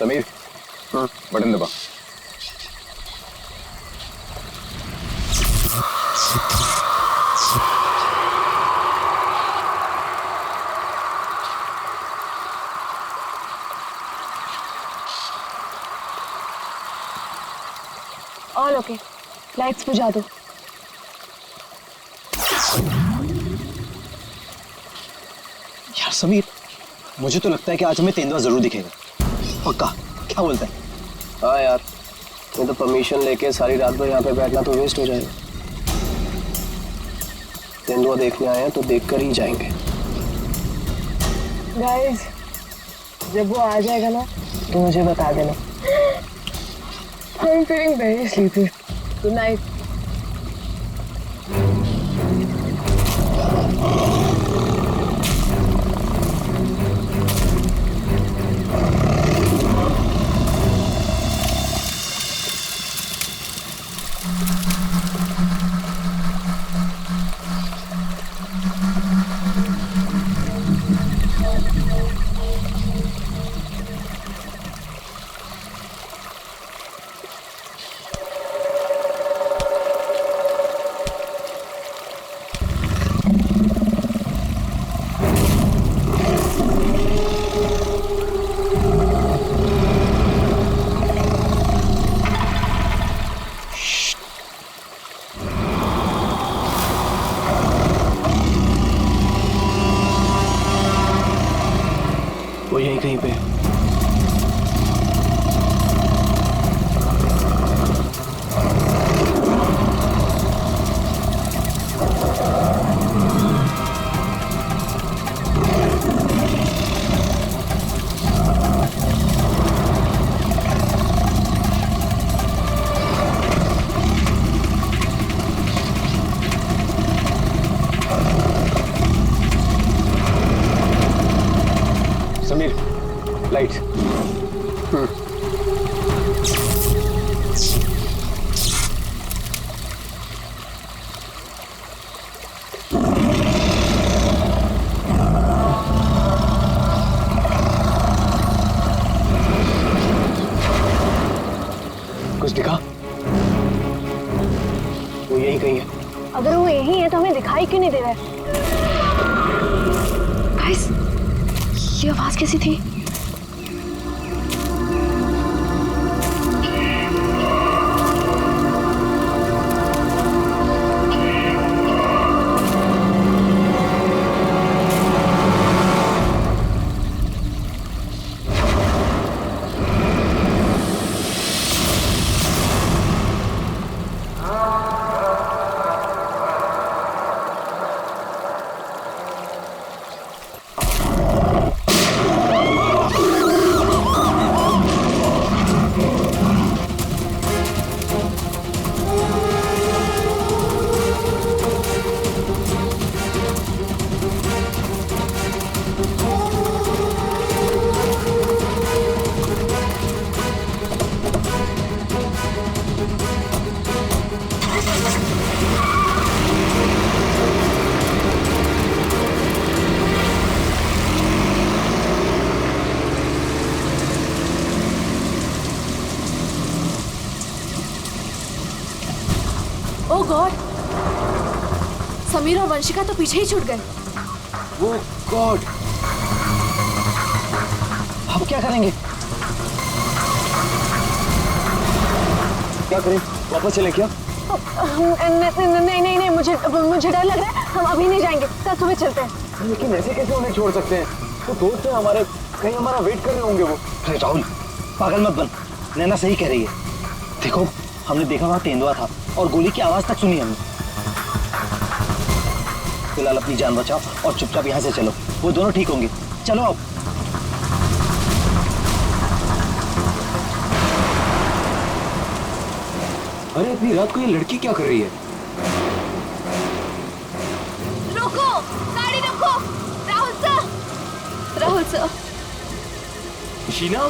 Sameer, button दबा। All okay, lights बुझा दो। यार समीर, मुझे तो लगता है कि आज हमें तेंदुआ जरूर दिखेगा। पक्का? क्या बोलता है? हाँ यार, मैं तो परमिशन लेके सारी रात भर यहाँ पे बैठना तो वेस्ट हो जाएगा। तेंदुआ देखने आए हैं तो देख कर ही जाएंगे। गाइस, जब वो आ जाएगा ना तो मुझे बता देना। I'm feeling very sleepy. Good night. वो यहीं कहीं पे। समीर, लाइट्स। कुछ दिखा? वो यहीं कहीं है। अगर वो यही है तो हमें दिखाई क्यों नहीं दे रहा है? गाइस, ये आवाज कैसी थी? ओह गॉड, समीर और वंशिका तो पीछे ही छूट गए। ओह गॉड, अब क्या करेंगे? क्या करें? वापस चले क्या? नहीं नहीं नहीं, मुझे डर लग रहा है। हम अभी नहीं जाएंगे, कल सुबह चलते हैं। लेकिन ऐसे कैसे उन्हें छोड़ सकते हैं? तो दोस्त हैं हमारे, कहीं हमारा वेट कर रहे होंगे वो। अरे राहुल, पागल मत बन, नैना सही कह रही है। देखो, हमने देखा वहाँ तेंदुआ था और गोली की आवाज तक सुनी हमने। फिलहाल अपनी जान बचाओ और चुपचाप यहाँ से चलो, वो दोनों ठीक होंगे। चलो अब। अरे इतनी रात को ये लड़की क्या कर रही है? रोको, गाड़ी रोको। Rahul sir, Rahul sir. शीना?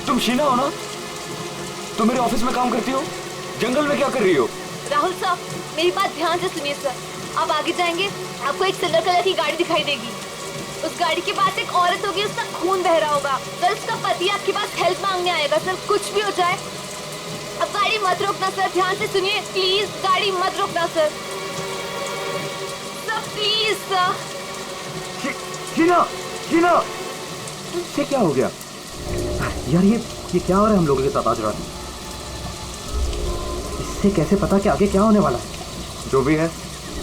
तुम शीना हो ना? तुम मेरे ऑफिस में काम करती हो? जंगल में क्या कर रही हो? राहुल सर, मेरी बात ध्यान से सुनिए सर। आप आगे जाएंगे, आपको एक सिल्वर कलर की गाड़ी दिखाई देगी। उस गाड़ी के पास एक औरत होगी, उसका खून बह रहा होगा। कल उसका पति आपके पास हेल्प मांगने आएगा। सर कुछ भी हो जाए अब गाड़ी मत रोकना सर, ध्यान से सुनिए प्लीज, गाड़ी मत रोकना sir. Sir please sir. Sheena, Sheena, ये क्या हो गया यार? ये क्या हो रहा है हम लोगों के साथ आज रात? इससे कैसे पता कि आगे क्या होने वाला है? जो भी है,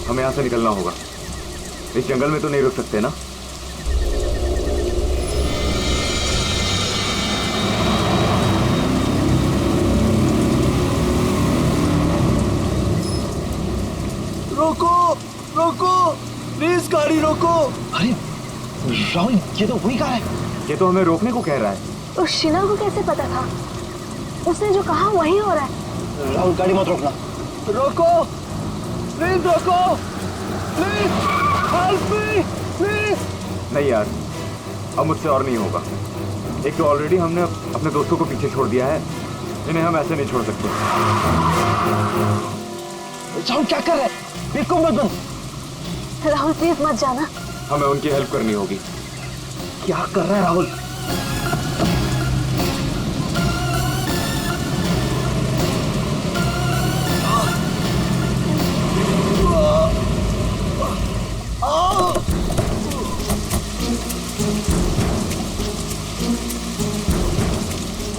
हमें यहाँ से निकलना होगा। इस जंगल में तो नहीं रुक सकते ना। रोको, रोको, प्लीज गाड़ी रोको। अरे राहुल, ये तो वही कार है। ये तो हमें रोकने को कह रहा है। उस शीना को कैसे पता था? उसने जो कहा वही हो रहा है। राहुल गाड़ी मत रोकना। रोको, प्लीज रोको, प्लीज हेल्प मी, प्लीज। नहीं यार, अब मुझसे और नहीं होगा। एक तो ऑलरेडी हमने अपने दोस्तों को पीछे छोड़ दिया है, इन्हें हम ऐसे नहीं छोड़ सकते। राहुल क्या कर रहे हैं? बिल्कुल मत बंद। राहुल प्लीज मत जाना। हमें उनकी हेल्प करनी होगी। क्या कर रहा है राहुल?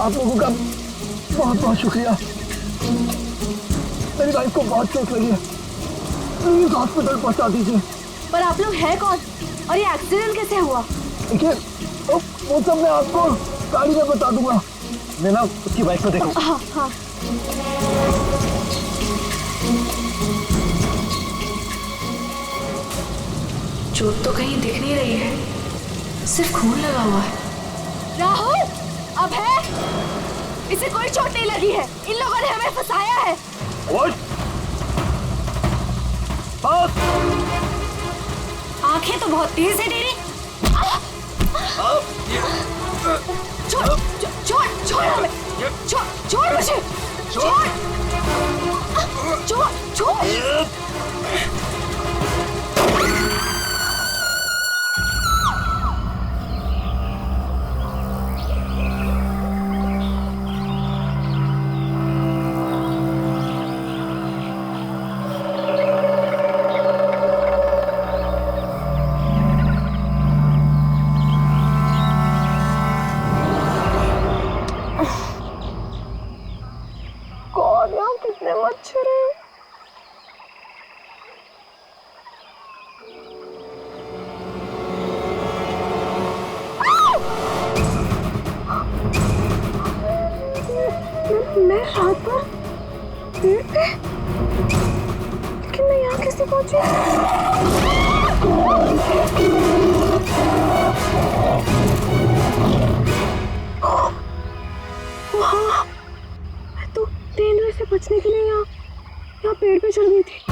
आप लोगों का बहुत बहुत शुक्रिया। मेरी वाइफ को बहुत चोट लगी है, प्लीज हॉस्पिटल पहुंचा दीजिए। पर आप लोग हैं कौन और ये एक्सीडेंट कैसे हुआ? देखिए, वो सब मैं आपको गाड़ी में बता दूंगा। मैं ना उसकी वाइफ को देखूं। हाँ हाँ। चोट तो कहीं दिख नहीं रही है, सिर्फ खून लगा हुआ है। राहुल, अब है, इसे कोई चोट नहीं लगी है। इन लोगों ने हमें फंसाया है। आंखें तो बहुत तेज है तेरी। छोड़ छोड़ छोड़ हमें, छोड़ छोड़ मुझे, छोड़ छोड़ छोड़। कितने मच्छर हैं। मैं रात भर पेड़ पे, लेकिन मैं यहाँ कैसे पहुंची? वहाँ मैं तो तेंदुए से बचने के लिए यहाँ पेड़ पे चढ़ गई थी।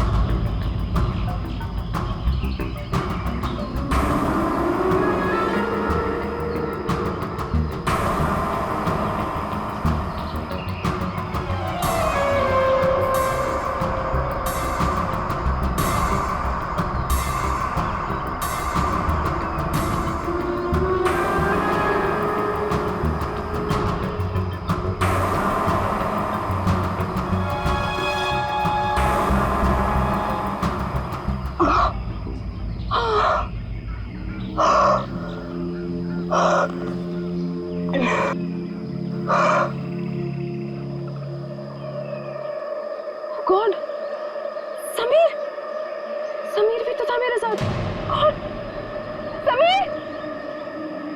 गॉड, समीर, समीर भी तो था मेरे साथ। God, Sameer,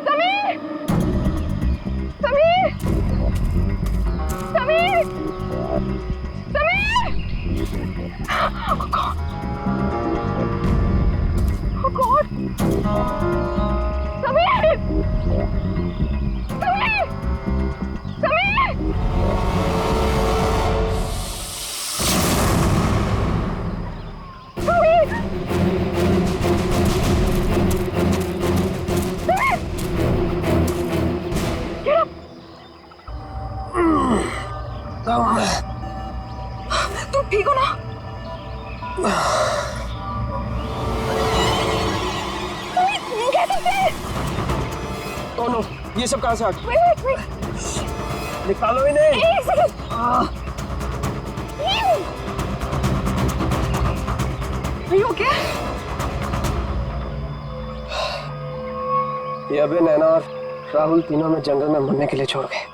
Sameer, Sameer, Sameer, Sameer. Oh God, oh God, Sameer, Sameer, Sameer. तुम ठीक हो ना? ओ नो, ये सब कहाँ से आ गया? wait. निकालो इन्हें। एक सेकंड। Are you okay? ये अबे नैना और राहुल तीनों में जंगल में मरने के लिए छोड़ गए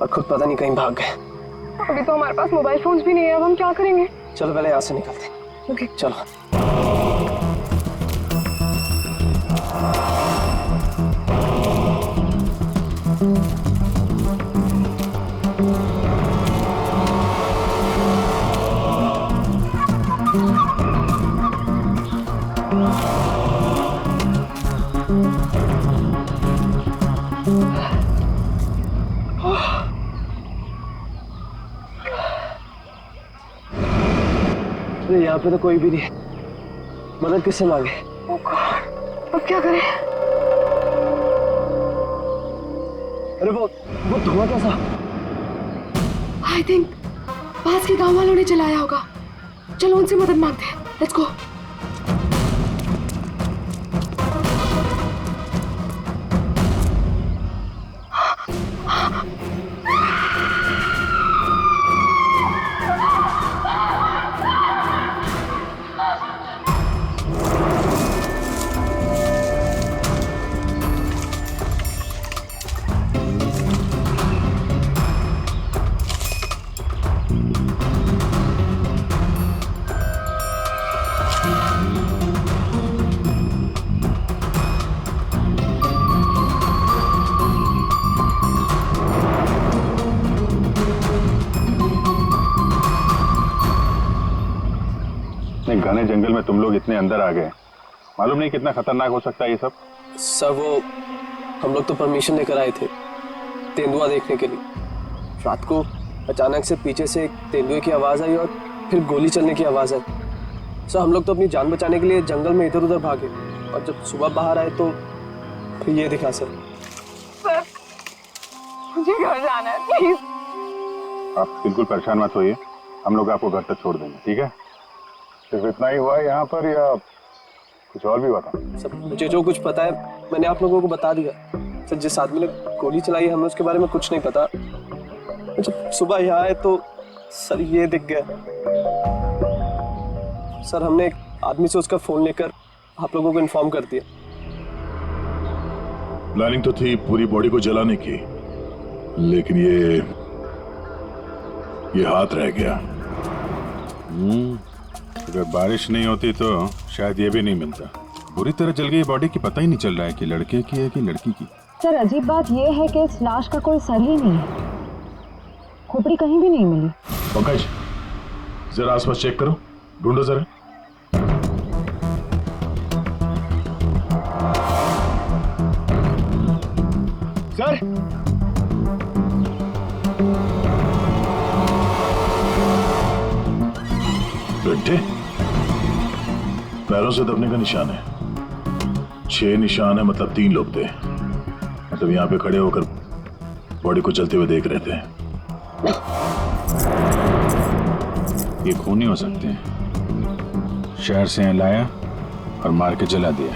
और खुद पता नहीं कहीं भाग गए। अभी तो हमारे पास मोबाइल फोन्स भी नहीं है, अब हम क्या करेंगे? चलो पहले यहाँ से निकलते हैं। ओके चलो। अरे यहाँ पे तो कोई भी नहीं है। मदद किससे मांगे? Oh God, अब क्या करें? अरे वो धुआं कैसा? I think पास के गांव वालों ने चलाया होगा। चलो उनसे मदद मांगते हैं। Let's go. घने जंगल में तुम लोग इतने अंदर आ गए, मालूम नहीं कितना खतरनाक हो सकता है ये सब। सर वो हम लोग तो परमिशन लेकर आए थे तेंदुआ देखने के लिए। रात को अचानक से पीछे से एक तेंदुए की आवाज़ आई और फिर गोली चलने की आवाज़ आई। सर हम लोग तो अपनी जान बचाने के लिए जंगल में इधर उधर भागे और जब सुबह बाहर आए तो फिर ये दिखा सर। सर मुझे घर जाना है, प्लीज। आप बिल्कुल परेशान मत होइए, हम लोग आपको घर तक छोड़ देंगे, ठीक है? सिर्फ इतना ही हुआ है यहाँ पर या कुछ और भी हुआ था? सर मुझे जो कुछ पता है मैंने आप लोगों को बता दिया। सर जिस आदमी ने गोली चलाई है हमें उसके बारे में कुछ नहीं पता। जब सुबह यहाँ आए तो सर ये दिख गया। सर हमने एक आदमी से उसका फोन लेकर आप लोगों को इन्फॉर्म कर दिया। प्लानिंग तो थी पूरी बॉडी को जलाने की, लेकिन ये हाथ रह गया। अगर बारिश नहीं होती तो शायद ये भी नहीं मिलता। बुरी तरह जल गई बॉडी की, पता ही नहीं चल रहा है कि लड़के की है कि लड़की की। सर अजीब बात यह है कि इस लाश का कोई सर ही नहीं है, खोपड़ी कहीं भी नहीं मिली। पंकज जरा आसपास चेक करो, ढूंढो जरा। सर बेटे पैरों से दबने का निशान है, 6 निशान है, मतलब 3 लोग थे। मतलब यहाँ पे खड़े होकर बॉडी को चलते हुए देख रहे थे। ये खूनी हो सकते हैं। शहर से यहाँ लाया और मार के जला दिया।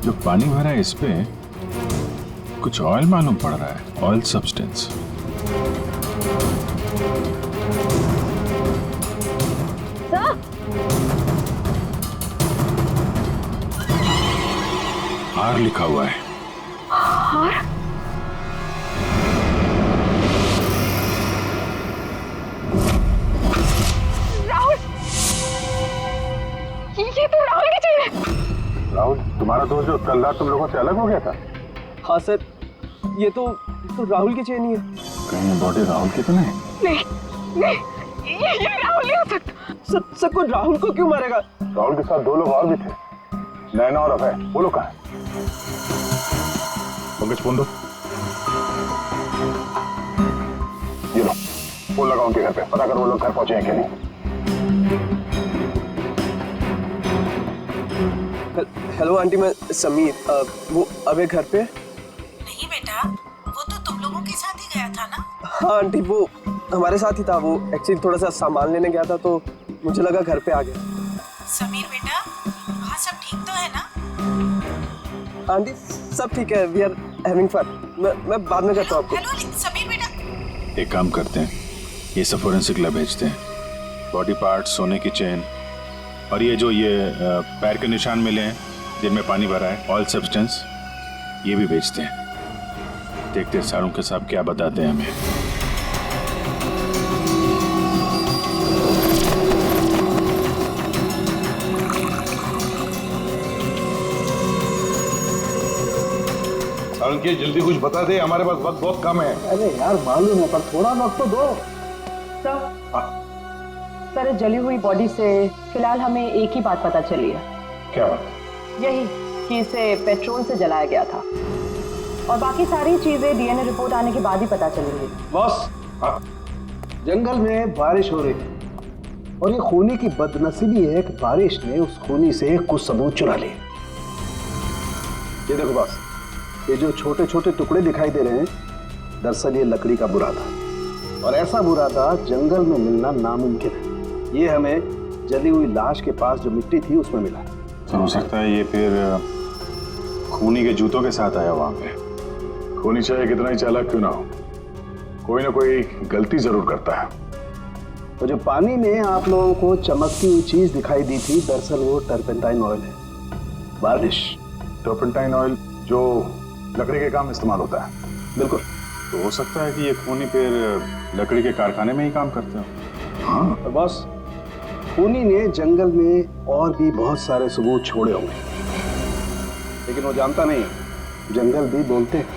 जो पानी भरा है इस पे कुछ ऑयल मालूम पड़ रहा है, ऑयल सब्सटेंस। आर लिखा हुआ है। और राहुल, ये तो राहुल की चीज है। राहुल तुम्हारा दोस्त जो कल रात तुम लोगों से अलग हो गया था? हाँ सर ये तो राहुल की चेन ही है। कहीं बॉडी राहुल की तो नहीं? नहीं, ये राहुल नहीं हो सकता। सर कोई राहुल को क्यों मारेगा? राहुल के साथ 2 लोग और भी थे, नैना और अभय। वो लोग कहाँ हैं? पंकज फोन दो। ये लो फोन लगाओ उनके घर पे, पता करो वो लोग घर पहुंचे हैं कि नहीं। हेलो आंटी, मैं समीर। वो अबे घर पे? नहीं बेटा, वो तो तुम लोगों के साथ ही गया था ना? हाँ आंटी वो हमारे साथ ही था। वो एक्चुअली थोड़ा सा सामान लेने गया था तो मुझे लगा घर पे आ गया। समीर बेटा, वहाँ सब ठीक तो है ना? आंटी सब ठीक है, वी आर हैविंग फन। मैं बाद में करता हूँ आपको। हेलो समीर बेटा। एक काम करते हैं, ये सब फोरेंसिक लैब भेजते हैं। बॉडी पार्ट, सोने की चेन और ये जो पैर के निशान मिले हैं जिनमें पानी भरा है, ऑयल सब्सटेंस, ये भी भेजते हैं। देखते हैं सारों के साहब क्या बताते हैं हमें। सारुण की जल्दी कुछ बता दे, हमारे पास वक्त बहुत कम है। अरे यार मालूम है, पर थोड़ा वक्त तो दो। सर, जली हुई बॉडी से फिलहाल हमें एक ही बात पता चली है। क्या बात? यही कि इसे पेट्रोल से जलाया गया था, और बाकी सारी चीजें डीएनए रिपोर्ट आने के बाद ही पता चलेंगी। बॉस, जंगल में बारिश हो रही थी और ये खूनी की बदनसीबी है कि बारिश ने उस खूनी से कुछ सबूत चुरा लिए। ये देखो बॉस, ये जो छोटे छोटे टुकड़े दिखाई दे रहे हैं, दरअसल ये लकड़ी का बुरादा, और ऐसा बुरादा जंगल में मिलना नामुमकिन है। ये हमें जली हुई लाश के पास जो मिट्टी थी उसमें मिला। तो हो सकता है ये फिर खूनी के जूतों के साथ आया वहां पे। खूनी चाहे कितना ही चालाक क्यों ना हो, कोई ना कोई गलती जरूर करता है। तो जो पानी में आप लोगों को चमकती हुई चीज दिखाई दी थी, दरअसल वो टर्पेंटाइन ऑयल है, वार्निश। टर्पेंटाइन ऑयल जो लकड़ी के काम इस्तेमाल होता है। बिल्कुल। तो हो सकता है कि ये खूनी फिर लकड़ी के कारखाने में ही काम करते हो। हाँ, और बस खूनी ने जंगल में और भी बहुत सारे सबूत छोड़े होंगे, लेकिन वो जानता नहीं, जंगल भी बोलते हैं।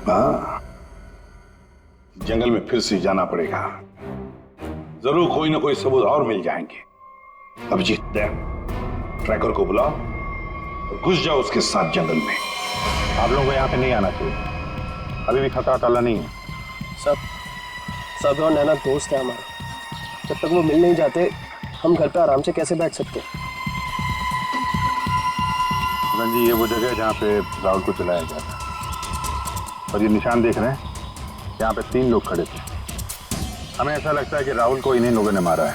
हाँ, जंगल में फिर से जाना पड़ेगा, जरूर कोई ना कोई सबूत और मिल जाएंगे। अभिजीत, ट्रैकर को बुलाओ और घुस जाओ उसके साथ जंगल में। आप लोगों को यहाँ पे नहीं आना चाहिए, अभी भी खतरा टला नहीं है। सब और नैना दोस्त है हमारे, जब तक वो मिल नहीं जाते हम घर पे आराम से कैसे बैठ सकते? जी, ये वो जगह है जहाँ पे राहुल को चलाया गया था, और ये निशान देख रहे हैं, यहाँ पे 3 लोग खड़े थे। हमें ऐसा लगता है कि राहुल को इन्हीं लोगों ने मारा है।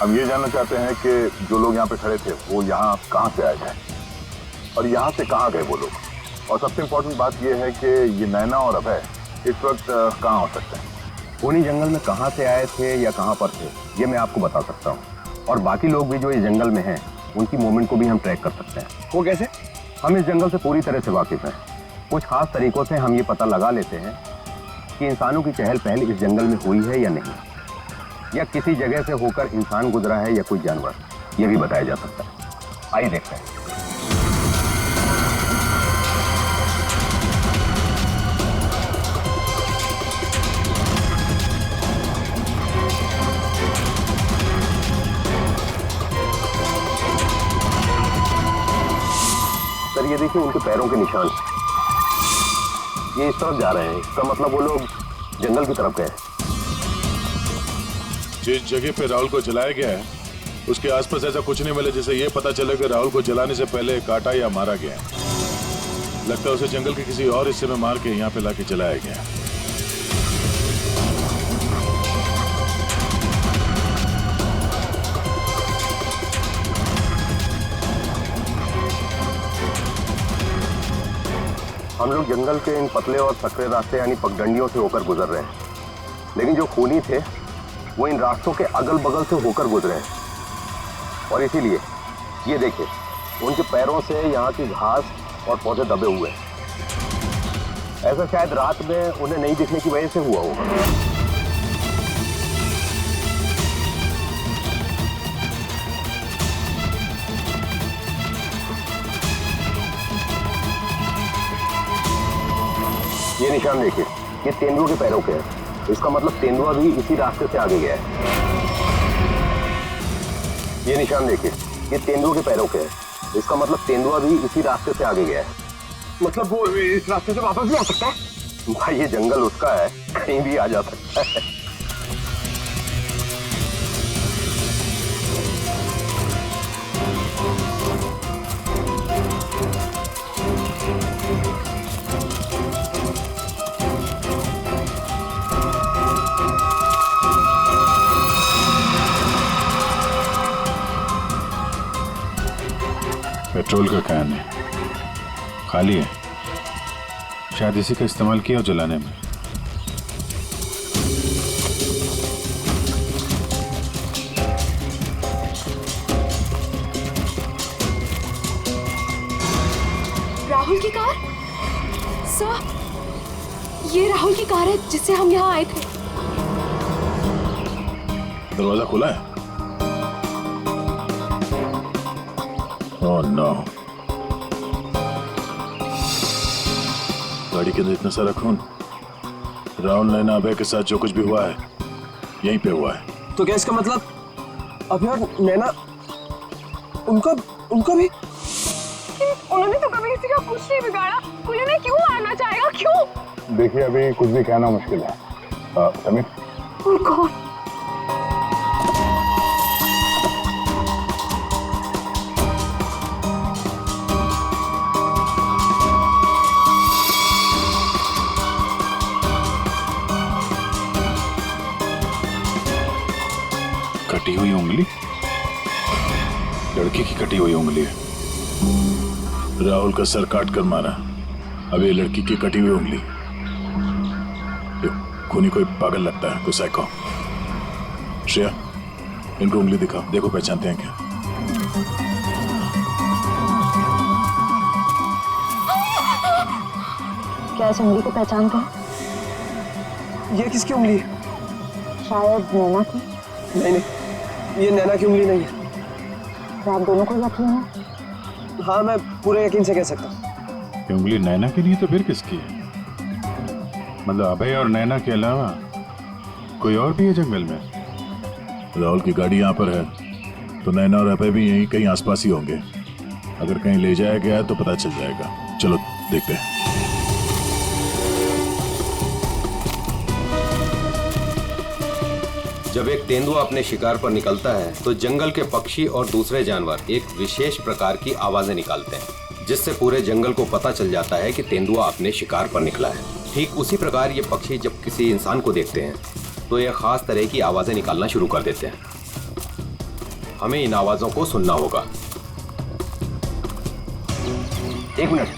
हम ये जानना चाहते हैं कि जो लोग यहाँ पे खड़े थे वो यहाँ कहाँ से आए थे और यहाँ से कहाँ गए वो लोग। और सबसे इम्पोर्टेंट बात यह है कि ये नैना और अभय इस वक्त कहाँ हो सकते हैं। उन्हीं जंगल में कहाँ से आए थे या कहाँ पर थे, ये मैं आपको बता सकता हूँ। और बाकी लोग भी जो इस जंगल में हैं, उनकी मूवमेंट को भी हम ट्रैक कर सकते हैं। वो कैसे? हम इस जंगल से पूरी तरह से वाकिफ हैं। कुछ खास तरीकों से हम ये पता लगा लेते हैं कि इंसानों की चहल पहल इस जंगल में हुई है या नहीं, या किसी जगह से होकर इंसान गुजरा है या कोई जानवर, ये भी बताया जा सकता है। आइए देखते हैं। सर, ये देखिए उनके पैरों के निशान, ये इस तरफ जा रहे हैं। इसका मतलब वो लोग जंगल की तरफ गए। जिस जगह पे राहुल को जलाया गया है उसके आसपास ऐसा कुछ नहीं मिला जिससे ये पता चले कि राहुल को जलाने से पहले काटा या मारा गया है। लगता है उसे जंगल के किसी और हिस्से में मार के यहाँ पे लाके जलाया गया है। हम लोग जंगल के इन पतले और सकरे रास्ते यानी पगडंडियों से होकर गुजर रहे हैं, लेकिन जो खूनी थे वो इन रास्तों के अगल बगल से होकर गुजरे हैं। और इसीलिए ये देखिए उनके पैरों से यहाँ की घास और पौधे दबे हुए हैं। ऐसा शायद रात में उन्हें नहीं दिखने की वजह से हुआ होगा। ये निशान देखिए, ये तेंदुए के पैरों के हैं। इसका मतलब तेंदुआ भी इसी रास्ते से आगे गया है। ये निशान देखिए, ये तेंदुए के पैरों के हैं। इसका मतलब तेंदुआ भी इसी रास्ते से आगे गया है। मतलब वो इस रास्ते से वापस भी आ सकता है? भाई, ये जंगल उसका है, कहीं भी आ जा सकता है। पेट्रोल का कैन है, खाली है। शायद इसी का इस्तेमाल किया हो जलाने में। राहुल की कार? सर, ये राहुल की कार है जिससे हम यहाँ आए थे। दरवाजा खुला है? Oh no. गाड़ी के अंदर इतना सारा खून। राहुल नैना अभय के साथ जो कुछ भी हुआ है यहीं पे हुआ है। तो क्या इसका मतलब अभय और नैना, उनका भी? उन्होंने तो कभी किसी का कुछ नहीं बिगाड़ा, कोई उन्हें क्यों मारना चाहेगा, क्यों? देखिए अभी कुछ भी कहना मुश्किल है। समीर, और कौन? कटी हुई उंगली? लड़की की कटी हुई उंगली है। राहुल का सर काट कर मारा, अब ये लड़की की कटी हुई उंगली। ये खूनी कोई पागल लगता है, कोई साइको। श्रेया, इनको उंगली दिखाओ, देखो पहचानते हैं क्या। क्या इस उंगली को पहचानते हैं? ये किसकी उंगली है? शायद नैना की। नहीं, ये नैना की उंगली नहीं है। तो आप दोनों को यकीन है? हाँ, मैं पूरे यकीन से कह सकता हूँ। ये उंगली नैना की नहीं तो फिर किसकी है? मतलब अभय और नैना के अलावा कोई और भी है जंगल में? राहुल की गाड़ी यहाँ पर है तो नैना और अभय भी यहीं कहीं आसपास ही होंगे। अगर कहीं ले जाया गया तो पता चल जाएगा। चलो देखते हैं। जब एक तेंदुआ अपने शिकार पर निकलता है तो जंगल के पक्षी और दूसरे जानवर एक विशेष प्रकार की आवाजें निकालते हैं, जिससे पूरे जंगल को पता चल जाता है कि तेंदुआ अपने शिकार पर निकला है। ठीक उसी प्रकार ये पक्षी जब किसी इंसान को देखते हैं तो ये खास तरह की आवाजें निकालना शुरू कर देते हैं। हमें इन आवाजों को सुनना होगा। एक मिनट,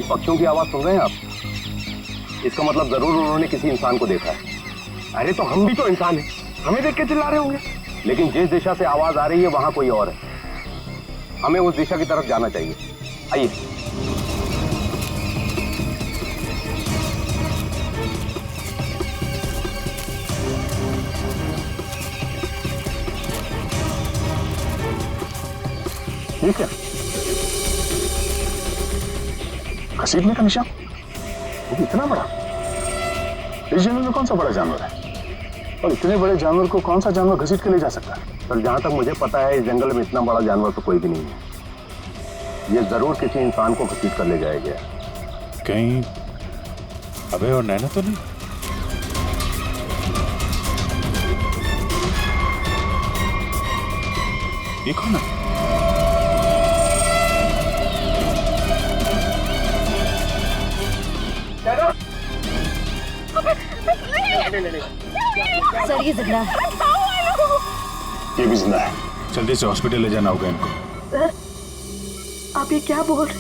पक्षियों की आवाज सुन रहे हैं आप? इसका मतलब जरूर उन्होंने किसी इंसान को देखा है। अरे तो हम भी तो इंसान हैं, हमें देख के चिल्ला रहे होंगे। लेकिन जिस दिशा से आवाज आ रही है वहां कोई और है। हमें उस दिशा की तरफ जाना चाहिए। आइए। ठीक है, घसीटने का निशान? वो भी इतना बड़ा? इस जंगल में कौन सा बड़ा जानवर है? और इतने बड़े जानवर को कौन सा जानवर घसीट के ले जा सकता है? पर जहां तक मुझे पता है इस जंगल में इतना बड़ा जानवर तो कोई भी नहीं है। ये जरूर किसी इंसान को घसीट कर ले जाया गया। कहीं अभय और नैना तो नहीं? ये कौन है? सर ये जिंदा है। ये भी जिंदा है। जल्दी से हॉस्पिटल ले जाना होगा इनको। सर, आप ये क्या बोल रहे?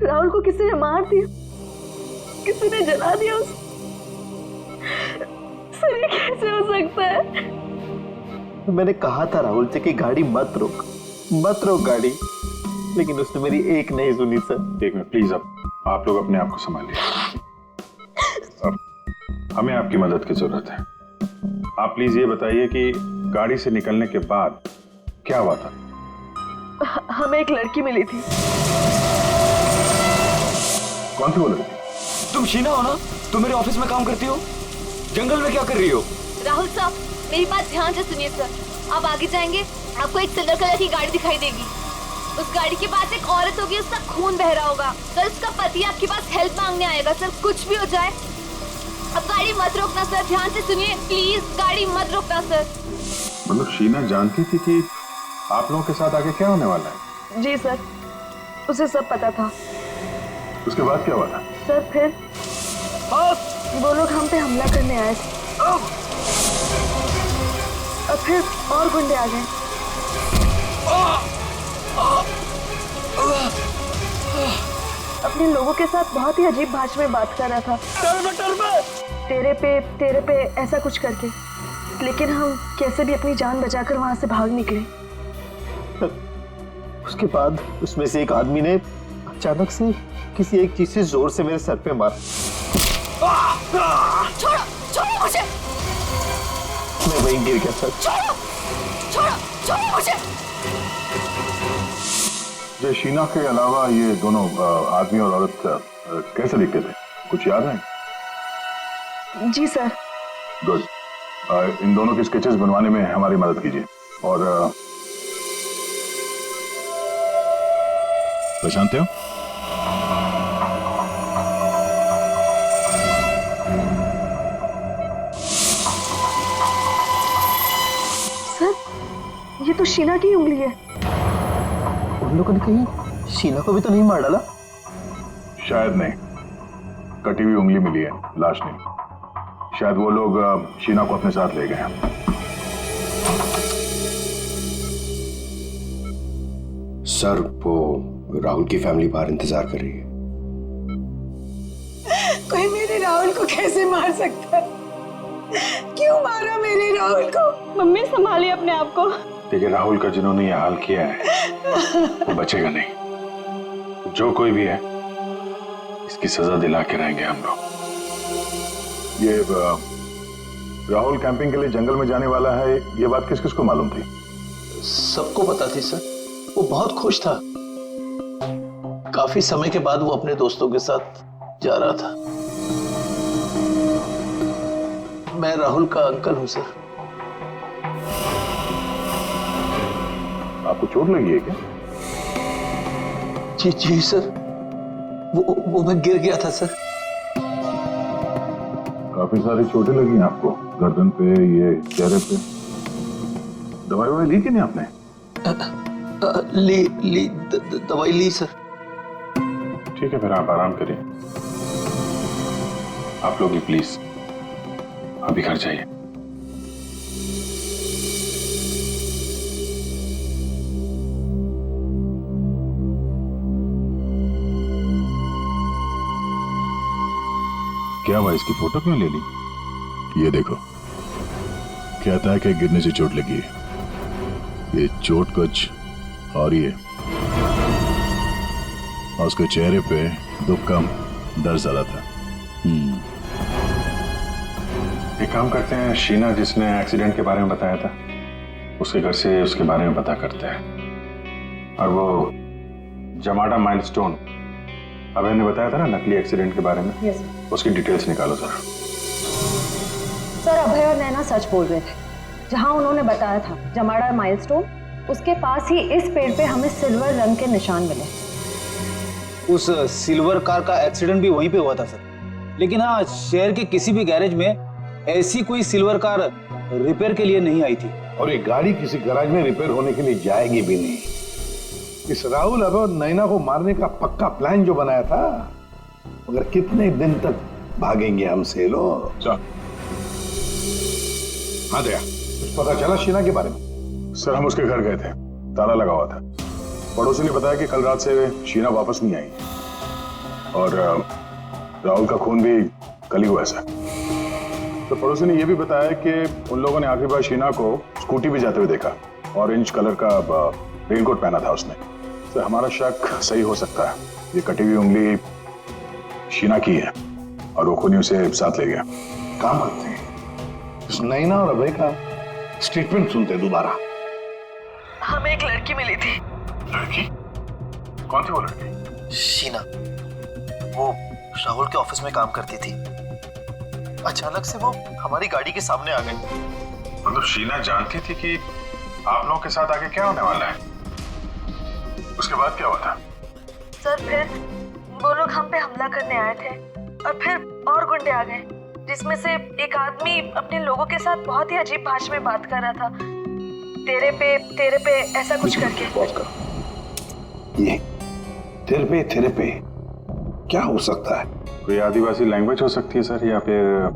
राहुल को किसी ने मार दिया, किसी ने जला दिया उसे। सर ये कैसे हो सकता है? मैंने कहा था राहुल से कि गाड़ी मत रोक गाड़ी, लेकिन उसने मेरी एक नहीं सुनी सर। एक मिनट प्लीज, अब आप लोग अपने आप को संभालिए। अब हमें आपकी मदद की जरूरत है। आप प्लीज ये बताइए कि गाड़ी से निकलने के बाद क्या हुआ था? हमें एक लड़की मिली थी। कौन सी वो लड़की? तुम शीना हो ना? तुम मेरे ऑफिस में काम करती हो? जंगल में क्या कर रही हो? राहुल साहब, मेरी बात ध्यान से सुनिए सर। आप आगे जाएंगे, आपको एक सिल्वर कलर की गाड़ी दिखाई देगी। उस गाड़ी के पास एक औरत होगी, उसका खून बह रहा होगा। सर उसका पति आपके पास हेल्प मांगने आएगा। सर कुछ भी हो जाए, अब गाड़ी मत रोकना सर। ध्यान से सुनिए प्लीज, गाड़ी मत रोकना सर। मतलब शीना जानती थी कि आप लोगों के साथ आगे क्या होने वाला है? जी सर, उसे सब पता था। उसके बाद क्या हुआ था? सर फिर बस वो लोग हम पे हमला करने आए थे और फिर और गुंडे आ गए। अपने लोगों के साथ बहुत ही अजीब भाषा में बात कर रहा था, तेरे पे ऐसा कुछ करके। लेकिन हम कैसे भी अपनी जान बचाकर वहां से भाग निकले। उसके बाद उसमें से एक आदमी ने अचानक से किसी एक चीज से जोर से मेरे सर पे मारा। छोड़ो छोड़ो मुझे, मैं वहीं गिर गया सर। छोड़ो छोड़ो छोड़ो मुझे। ये शीना के अलावा ये दोनों आदमी और औरत कैसे दिखते थे, कुछ याद है? जी सर। गुड। इन दोनों के स्केचेस बनवाने में हमारी मदद कीजिए। और पहचानते हो? सर ये तो शीना की उंगली है। उन लोगों ने कहीं शीना को भी तो नहीं मार डाला? शायद नहीं, कटी हुई उंगली मिली है, लाश नहीं। शायद वो लोग शीना को अपने साथ ले गए हैं। सर वो राहुल की फैमिली बाहर इंतजार कर रही है। कोई मेरे राहुल को कैसे मार सकता है? क्यों मारा मेरे राहुल को? मम्मी संभालिए अपने आप को। देखिए, राहुल का जिन्होंने ये हाल किया है वो बचेगा नहीं। जो कोई भी है इसकी सजा दिला के रहेंगे हम लोग। ये राहुल कैंपिंग के लिए जंगल में जाने वाला है, ये बात किस किस को मालूम थी? सबको पता थी सर। वो बहुत खुश था। काफी समय के बाद वो अपने दोस्तों के साथ जा रहा था। मैं राहुल का अंकल हूं सर। आपको चोट लगी है क्या? जी सर, वो मैं गिर गया था सर। काफी सारी चोटें लगी हैं आपको, गर्दन पे, ये चेहरे पे। दवाई ली कि नहीं आपने? दवाई ली सर। ठीक है, फिर आप आराम करिए। आप लोग भी प्लीज अभी घर जाइए। क्या हुआ, इसकी फोटो क्यों ले ली? ये देखो, कहता है कि गिरने से चोट लगी है। ये चोट कुछ और ही है। और उसके चेहरे पे दुख कम, दर्द ज्यादा था। एक काम करते हैं, शीना जिसने एक्सीडेंट के बारे में बताया था उसके घर से उसके बारे में पता करते हैं। और वो जमाडा माइलस्टोन अभय ने बताया था ना, नकली एक्सीडेंट के बारे में, उसकी डिटेल्स निकालो जरा। सर अभय और नैना सच बोल रहे थे। जहां उन्होंने बताया था जमाड़ा माइलस्टोन, उसके पास ही इस पेड़ पे हमें सिल्वर रंग के निशान मिले। उस सिल्वर कार का एक्सीडेंट भी वहीं पे हुआ था सर। लेकिन हाँ, शहर के किसी भी गैरेज में ऐसी कोई सिल्वर कार रिपेयर के लिए नहीं आई थी। और ये गाड़ी किसी गैराज में रिपेयर होने के लिए जाएगी भी नहीं। इस राहुल अब नैना को मारने का पक्का प्लान जो बनाया था, मगर कितने दिन तक भागेंगे हमसे लोग। हाँ दया, कुछ पता चला शीना के बारे में? सर हम उसके घर गए थे, ताला लगा हुआ था। पड़ोसी ने बताया कि कल रात से शीना वापस नहीं आई और राहुल का खून भी कल ही हुआ सर। तो पड़ोसी ने यह भी बताया कि उन लोगों ने आखिरी बार शीना को स्कूटी भी जाते हुए देखा। ऑरेंज कलर का रेनकोट पहना था उसने। तो हमारा शक सही हो सकता है, ये कटी हुई उंगली शीना की है और वो खूनी उसे साथ ले गया। काम करते हैं, इस नैना और अभय का स्टेटमेंट सुनते दोबारा। हमें एक लड़की मिली थी। लड़की? कौन थी वो लड़की? शीना, वो राहुल के ऑफिस में काम करती थी। अचानक से वो हमारी गाड़ी के सामने आ गई। मतलब शीना जानती थी कि आप लोगों के साथ आगे क्या होने वाला है? उसके बाद क्या हुआ था? सर फिर वो लोग हम पे हमला करने आए थे और फिर और गुंडे आ गए, जिसमें से एक आदमी अपने लोगों के साथ बहुत ही अजीब भाषा में बात कर रहा था, तेरे पे ऐसा कुछ करके। पॉज करो। ये तेरे पे क्या हो सकता है? कोई आदिवासी लैंग्वेज हो सकती है सर, या फिर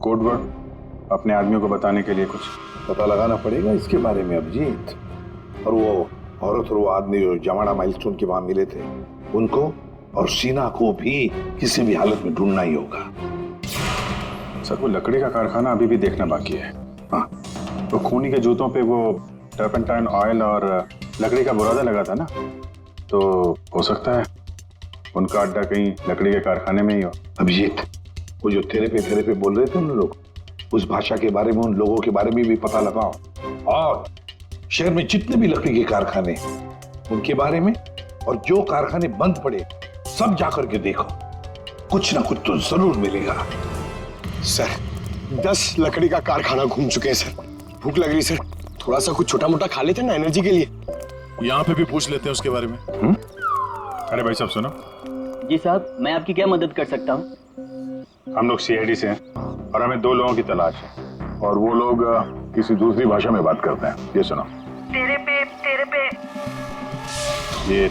कोड वर्ड अपने आदमियों को बताने के लिए कुछ। पता लगाना पड़ेगा इसके बारे में अभिजीत। और वो औरत और वो आदमी जो जमाड़ा माइलस्टोन के वहां मिले थे, उनको और शीना को भी किसी भी हालत में ढूंढना ही होगा। सर वो लकड़ी का कारखाना अभी भी देखना बाकी है। हाँ, तो खूनी के जूतों पे वो टर्पेंटाइन ऑयल और लकड़ी का बुरादा लगा था ना, तो हो सकता है उनका अड्डा कहीं लकड़ी के कारखाने में ही हो। अभिजीत, वो जो तेरे पे बोल रहे थे उन लोग, उस भाषा के बारे में, उन लोगों के बारे में भी पता लगाओ। और शहर में जितने भी लकड़ी के कारखाने उनके बारे में, और जो कारखाने बंद पड़े सब जाकर के देखो, कुछ ना कुछ तो जरूर मिलेगा। सर 10 लकड़ी का कारखाना घूम चुके हैं सर। भूख लग रही सर, थोड़ा सा कुछ छोटा मोटा खा लेते ना एनर्जी के लिए। यहाँ पे भी पूछ लेते हैं उसके बारे में। अरे भाई साहब सुनो। जी साहब, मैं आपकी क्या मदद कर सकता हूँ? हम लोग सीआईडी से हैं और हमें 2 लोगों की तलाश है, और वो लोग किसी दूसरी भाषा में बात करते हैं। ये सुनो। तेरे पे ये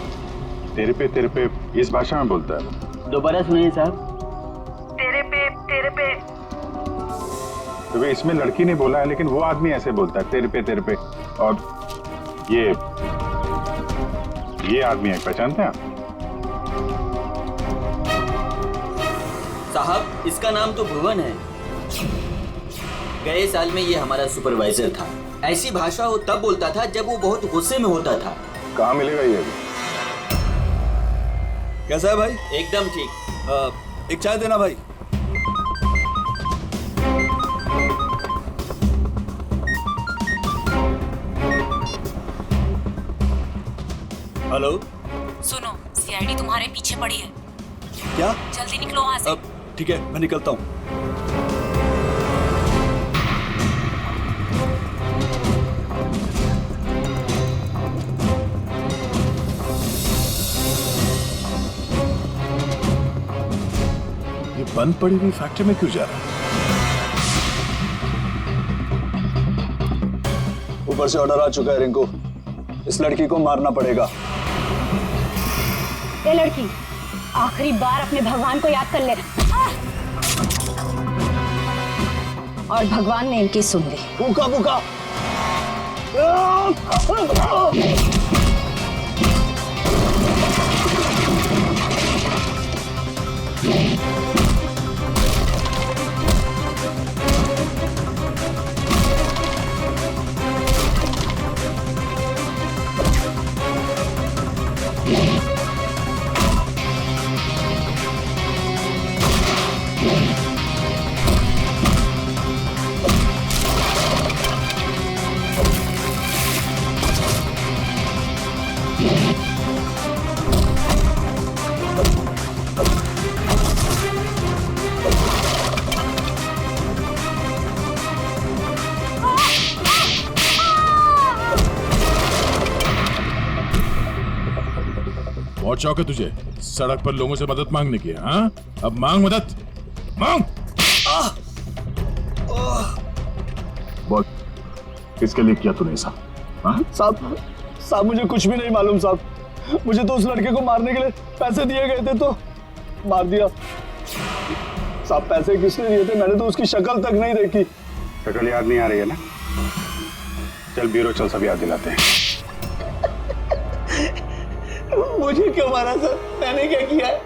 तेरे पे इस भाषा में बोलता है। दोबारा सुनिए साहब। तेरे पे तो इसमें लड़की ने बोला है, लेकिन वो आदमी ऐसे बोलता है तेरे पे। और ये आदमी है, पहचानते हैं आप? साहब इसका नाम तो भुवन है। गए साल में ये हमारा सुपरवाइजर था। ऐसी भाषा वो तब बोलता था जब वो बहुत गुस्से में होता था। कहाँ मिलेगा ये? कैसा है भाई? एकदम ठीक। एक चाय देना भाई। हेलो, सुनो, सीआईडी तुम्हारे पीछे पड़ी है। क्या? जल्दी निकलो वहाँ से। ठीक है, मैं निकलता हूँ। ये बंद पड़ी हुई फैक्ट्री में क्यों जा रहा है? ऊपर से ऑर्डर आ चुका है रिंकू, इस लड़की को मारना पड़ेगा। ये लड़की आखिरी बार अपने भगवान को याद कर ले। और भगवान ने इनकी सुन ली। भूखा भूखा। बहुत शौक है तुझे सड़क पर लोगों से मदद मांगने की, हाँ? अब मांग मदद, मांग। बोल, किसके लिए किया तूने ऐसा? साहब मुझे कुछ भी नहीं मालूम साहब। मुझे तो उस लड़के को मारने के लिए पैसे दिए गए थे तो मार दिया। साहब पैसे किसने दिए थे? मैंने तो उसकी शक्ल तक नहीं देखी। शक्ल याद नहीं आ रही है ना? चल ब्यूरो चल, सब याद दिलाते हैं। मुझे क्यों मारा सर? मैंने क्या किया है?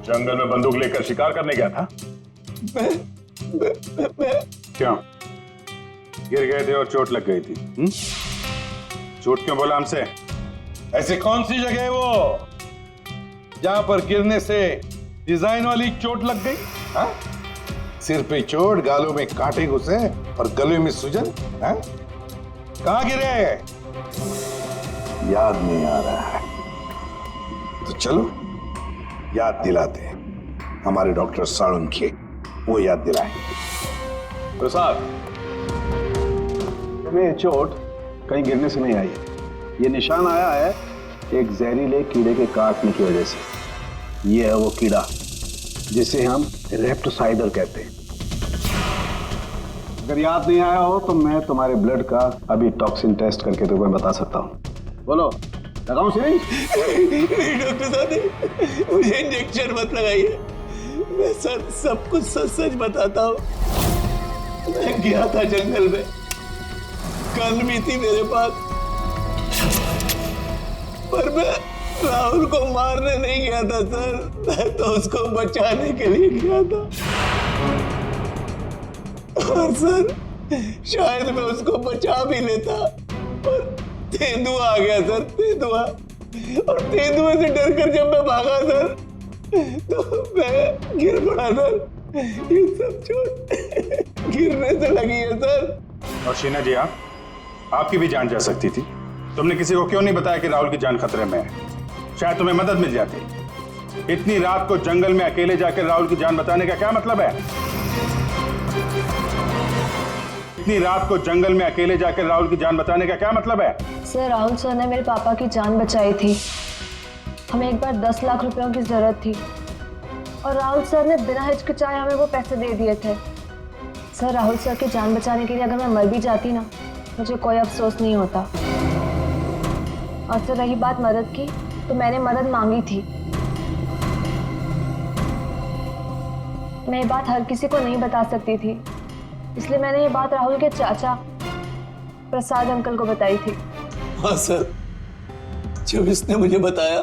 जंगल में बंदूक लेकर शिकार करने गया था। क्यों? गिर गए थे और चोट लग गई थी। झूठ क्यों बोला हमसे? ऐसी कौन सी जगह है वो जहां पर गिरने से डिजाइन वाली चोट लग गई? हाँ? सिर पे चोट, गालों में कांटे घुसे और गले में सूजन। हाँ? कहां गिरे? याद नहीं आ रहा है तो चलो याद दिलाते हैं। हमारे डॉक्टर साळुंखे वो याद दिलाएंगे। प्रसाद, तुम्हें चोट कहीं गिरने से नहीं आई है। ये निशान आया है एक जहरीले कीड़े के काटने की वजह से। ये है वो कीड़ा जिसे हम रेप्टोसाइडर कहते हैं। अगर याद नहीं आया हो तो मैं तुम्हारे ब्लड का अभी टॉक्सिन टेस्ट करके तुम्हें बता सकता हूं। बोलो, लगाऊं सिरिंज? नहीं डॉक्टर साहब, मुझे इंजेक्शन मत लगाइए। मैं सर सब कुछ सच सच बताता हूँ। मैं गया था जंगल में, गन भी थी मेरे पास, पर मैं राहुल को मारने नहीं गया था सर, मैं तो उसको बचाने के लिए गया था। और सर शायद मैं उसको बचा भी लेता, पर तेंदुआ आ गया सर, तेंदुआ। और तेंदुए से डरकर जब मैं भागा सर, तो मैं गिर पड़ा सर। ये सब चोट गिरने से लगी है सर। और शीना जी, आपकी भी जान जा सकती थी। तुमने किसी को क्यों नहीं बताया कि राहुल की जान खतरे में है? शायद तुम्हें मदद मिल जाती। इतनी रात को जंगल में अकेले जाकर राहुल की जान बचाने का क्या मतलब है? इतनी रात को जंगल में अकेले जाकर राहुल की जान बचाने का क्या मतलब है? सर, राहुल सर ने मेरे पापा की जान बचाई थी। हमें एक बार 10 लाख रुपयों की जरूरत थी और राहुल सर ने बिना हिचकिचाए हमें वो पैसे दे दिए थे। सर, राहुल सर की जान बचाने के लिए अगर मैं मर भी जाती ना, मुझे कोई अफसोस नहीं होता। और सर, रही बात मदद की, तो मैंने मदद मांगी थी। मैं ये बात हर किसी को नहीं बता सकती थी, इसलिए मैंने ये बात राहुल के चाचा प्रसाद अंकल को बताई थी। हाँ सर, जब इसने मुझे बताया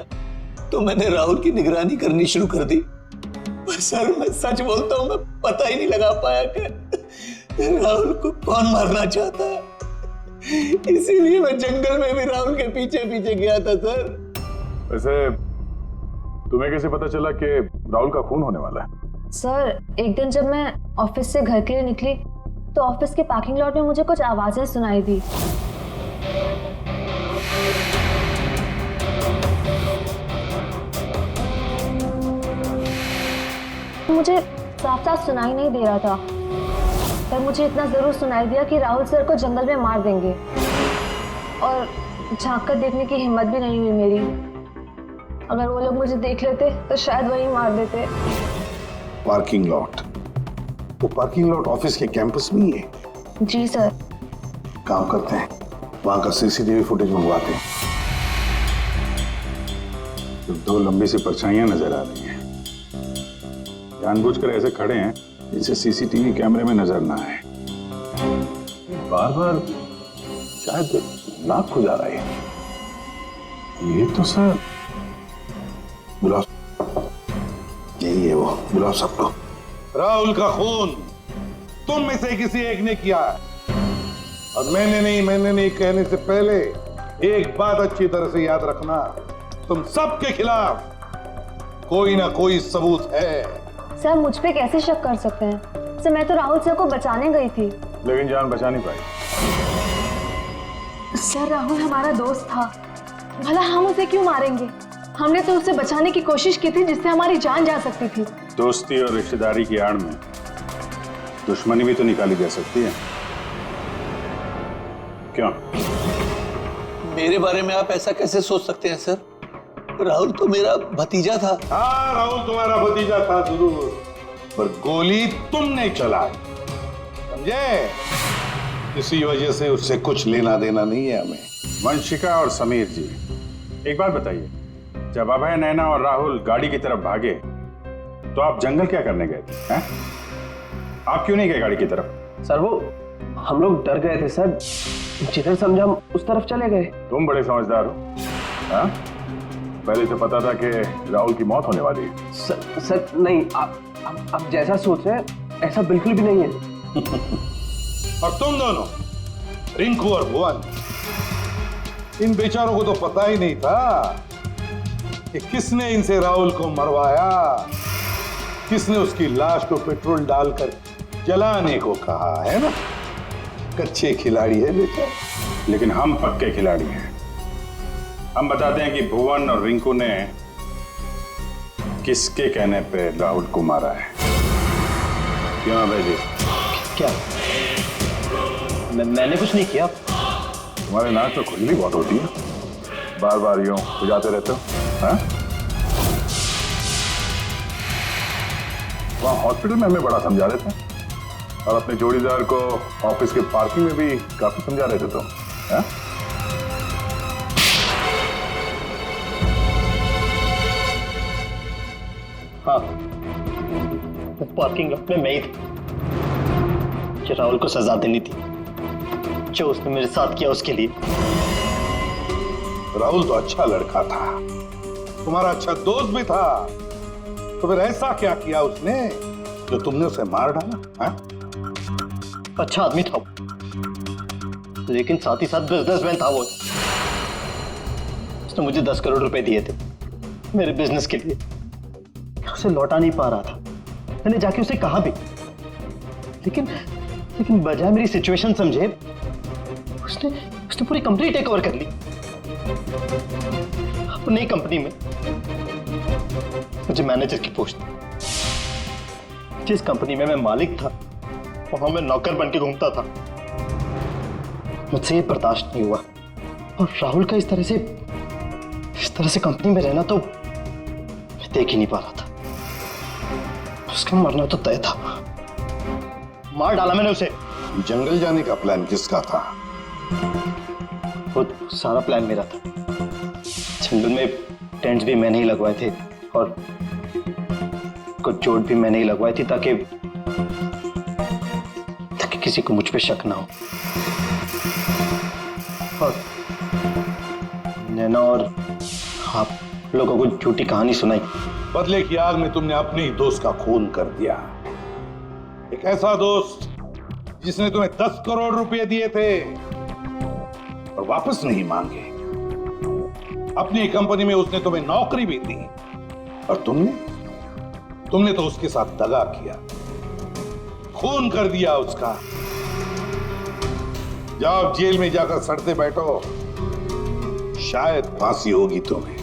तो मैंने राहुल की निगरानी करनी शुरू कर दी। पर सर, मैं सच बोलता हूँ, मैं पता ही नहीं लगा पाया कि राहुल को कौन मारना चाहता है। इसीलिए मैं जंगल में भी राहुल के पीछे पीछे गया था सर। वैसे तुम्हें कैसे पता चला कि राहुल का खून होने वाला है? सर, एक दिन जब मैं ऑफिस से घर के लिए निकली तो ऑफिस के पार्किंग लॉट में मुझे कुछ आवाजें सुनाई दी। मुझे साफ साफ सुनाई नहीं दे रहा था, पर मुझे इतना जरूर सुनाई दिया कि राहुल सर को जंगल में मार देंगे। और झांक कर देखने की हिम्मत भी नहीं हुई मेरी। अगर वो लोग मुझे देख लेते तो शायद वही मार देते। Parking lot? वो पार्किंग लॉट ऑफिस के कैंपस में ही है? जी सर। काम करते हैं, वहां का सीसीटीवी फुटेज मंगवाते हैं। तो दो लंबी सी परछाइयां नजर आ रही हैं। जानबूझकर ऐसे खड़े हैं जिससे सीसीटीवी कैमरे में नजर ना आए। बार बार शायद नाक खुजा रहा है। ये तो सर बुलाओ, यही है वो, बुलाओ सबको। राहुल का खून तुम में से किसी एक ने किया है, और मैंने नहीं कहने से पहले एक बात अच्छी तरह से याद रखना, तुम सबके खिलाफ कोई ना कोई सबूत है। सर, मुझ पे कैसे शक कर सकते हैं? सर, मैं तो राहुल सर को बचाने गई थी। लेकिन जान बचा नहीं पाई। सर, राहुल हमारा दोस्त था, भला हम उसे क्यों मारेंगे? हमने तो उसे बचाने की कोशिश की थी जिससे हमारी जान जा सकती थी। दोस्ती और रिश्तेदारी की आड़ में दुश्मनी भी तो निकाली जा सकती है, क्यों? मेरे बारे में आप ऐसा कैसे सोच सकते हैं सर? राहुल तो मेरा भतीजा था। हाँ, राहुल तुम्हारा भतीजा था जरूर, पर गोली तुमने चलाई, समझे? इसी वजह से उससे कुछ लेना देना नहीं है हमें। वंशिका और समीर जी, एक बात बताइए, जब अभय, नैना और राहुल गाड़ी की तरफ भागे तो आप जंगल क्या करने गए थे? हैं? आप क्यों नहीं गए गाड़ी की तरफ? सर, वो हम लोग डर गए थे सर, जिधर समझा हम उस तरफ चले गए। तुम बड़े समझदार हो। हाँ? पहले से पता था कि राहुल की मौत होने वाली है। सर नहीं, आप जैसा सोच रहे हैं ऐसा बिल्कुल भी नहीं है। और तुम दोनों, रिंकू और भुवन, इन बेचारों को तो पता ही नहीं था कि किसने इनसे राहुल को मरवाया, किसने उसकी लाश को पेट्रोल डालकर जलाने को कहा, है ना? कच्चे खिलाड़ी है बेटा। लेकिन हम पक्के खिलाड़ी हैं। हम बताते हैं कि भुवन और रिंकू ने किसके कहने पे राहुल को मारा है। क्यों अभय जी? क्या? मैंने कुछ नहीं किया। तुम्हारे नाक तो खुजली बहुत होती है, बार बार यूं खुजाते रहते हो। हाँ? वहाँ हॉस्पिटल में हमें बड़ा समझा रहे थे, और अपने जोड़ीदार को ऑफिस के पार्किंग में भी काफी समझा रहे थे तुम। हाँ? पार्किंग लॉट में मैं ही था कि राहुल को सजा देनी थी जो उसने मेरे साथ किया उसके लिए। राहुल तो अच्छा लड़का था, तुम्हारा अच्छा दोस्त भी था, तो फिर ऐसा क्या किया उसने जो तुमने उसे मार डाला? हाँ? अच्छा आदमी था लेकिन साथ ही साथ बिजनेसमैन था वो। उसने मुझे 10 करोड़ रुपए दिए थे मेरे बिजनेस के लिए, उसे लौटा नहीं पा रहा था। मैंने जाके उसे कहा भी, लेकिन बजाय मेरी सिचुएशन समझे उसने पूरी कंपनी टेक ओवर कर ली। अपनी कंपनी में मुझे मैनेजर की पोस्ट दी। जिस कंपनी में मैं मालिक था वहां मैं नौकर बन के घूमता था। मुझसे ये बर्दाश्त नहीं हुआ और राहुल का इस तरह से कंपनी में रहना तो मैं देख ही नहीं पा रहा था। उसका मरना तो तय था, मार डाला मैंने उसे। जंगल जाने का प्लान किसका था? खुद सारा प्लान मेरा था। जंगल में टेंट्स भी मैंने ही लगवाए थे और कुछ चोट भी मैंने ही लगवाई थी ताकि किसी को मुझ पे शक ना हो। और नैना और आप लोगों को झूठी कहानी सुनाई। बदले की आग में तुमने अपने ही दोस्त का खून कर दिया। एक ऐसा दोस्त जिसने तुम्हें 10 करोड़ रुपए दिए थे और वापस नहीं मांगे। अपनी कंपनी में उसने तुम्हें नौकरी भी दी और तुमने तो उसके साथ दगा किया, खून कर दिया उसका। जाओ जेल में जाकर सड़ते बैठो, शायद फांसी होगी तुम्हें।